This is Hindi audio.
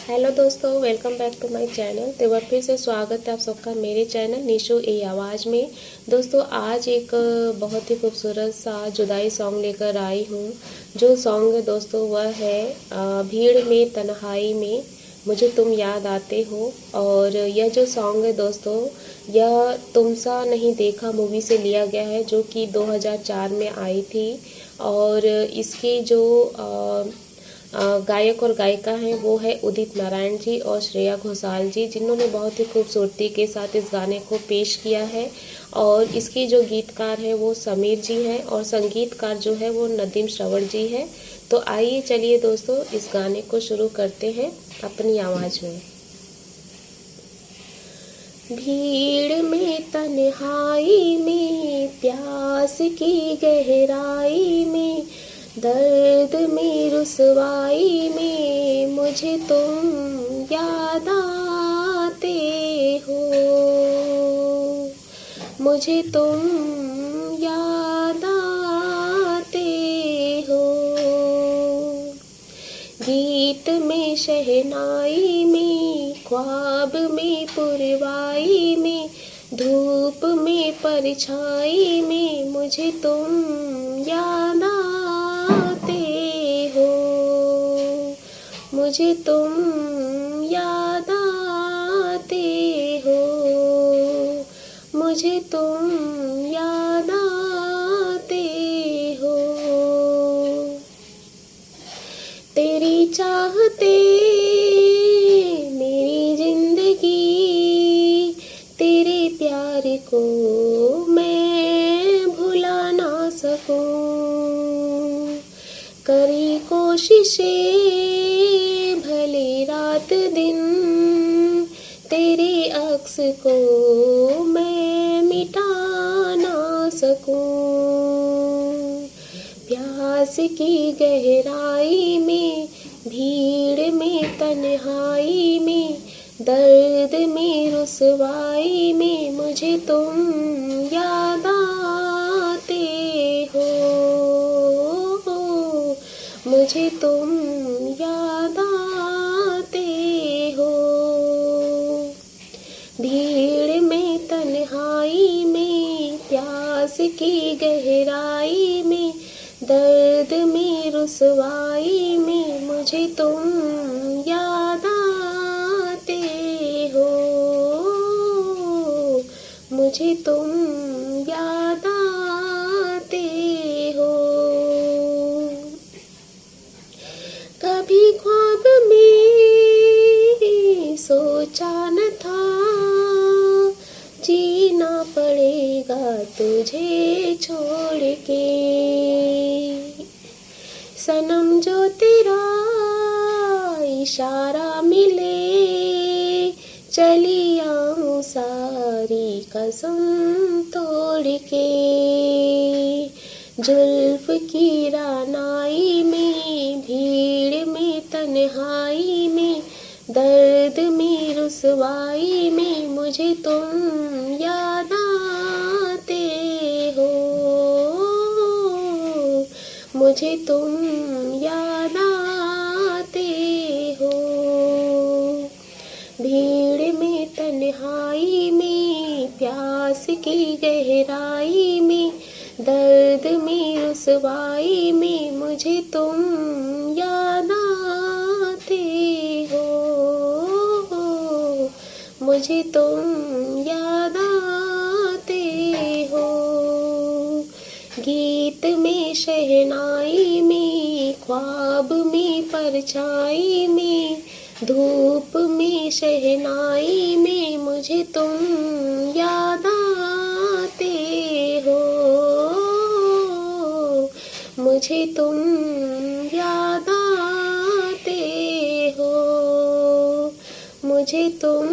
हेलो दोस्तों, welcome back to my channel. तो एक बार फिर से स्वागत है आप सबका मेरे चैनल निशु ए आवाज़ में। दोस्तों आज एक बहुत ही खूबसूरत सा जुदाई सॉन्ग लेकर आई हूँ। जो सॉन्ग है दोस्तों वह है भीड़ में तन्हाई में मुझे तुम याद आते हो। और यह जो सॉन्ग है दोस्तों, यह तुम सा नहीं देखा मूवी से लिया गया है, जो कि 2004 में आई थी। और इसकी जो गायक और गायिका हैं वो है उदित नारायण जी और श्रेया घोषाल जी, जिन्होंने बहुत ही खूबसूरती के साथ इस गाने को पेश किया है। और इसकी जो गीतकार है वो समीर जी हैं और संगीतकार जो है वो नदीम श्रवण जी है। तो आइए चलिए दोस्तों इस गाने को शुरू करते हैं अपनी आवाज़ में। भीड़ में तन्हाई में प्यास की गहराई में दर्द में रुसवाई में मुझे तुम याद आते हो, मुझे तुम याद आते हो। गीत में शहनाई में ख्वाब में पुरवाई में धूप में परछाई में मुझे तुम याद आते हो, मुझे तुम याद आते हो, मुझे तुम याद आते हो। तेरी चाहते मेरी जिंदगी, तेरे प्यार को मैं भुला ना सकूं। करी कोशिशें भले रात दिन, तेरे अक्स को मैं मिटा ना सकूं। प्यास की गहराई में भीड़ में तन्हाई में दर्द में रुसवाई में मुझे तुम याद आते हो, मुझे तुम याद आते हो। भीड़ में तन्हाई में प्यास की गहराई में दर्द में रुसवाई में मुझे तुम याद आते हो, मुझे तुम याद आते हो। कभी ख्वाब में सोचा न था जीना पड़ेगा तुझे छोड़ के। सनम जो तेरा इशारा मिले चली आऊं सारी कसम तोड़ के। जुल्फ की रानाई में भीड़ में तन्हाई में दर्द में रुसवाई में मुझे तुम याद आते हो, मुझे तुम याद आते हो। भीड़ में तन्हाई में प्यास की गहराई में दर्द में रुसवाई में मुझे तुम याद आते हो, मुझे तुम याद आते हो। गीत में शहनाई में ख्वाब में परछाई में धूप में शहनाई में मुझे तुम याद आते हो, मुझे तुम याद आते हो, मुझे तुम